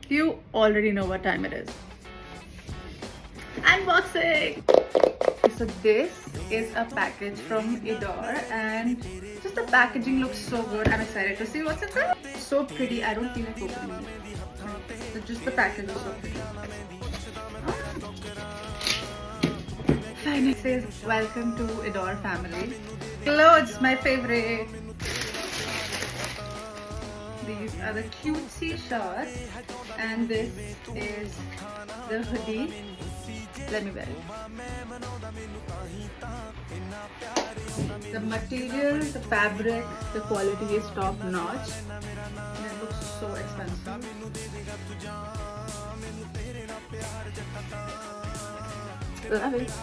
You already know what time it is. Unboxing! So this is a package from Idor and just the packaging looks so good. I'm excited to see what's inside. So pretty. I don't feel like opening it. Just the package is so pretty. Finally it says welcome to Idor family. Clothes, my favorite. These are the cutesy shorts and this is the hoodie. Let me wear it. The material, the fabric, the quality is top notch and it looks so expensive. Love it.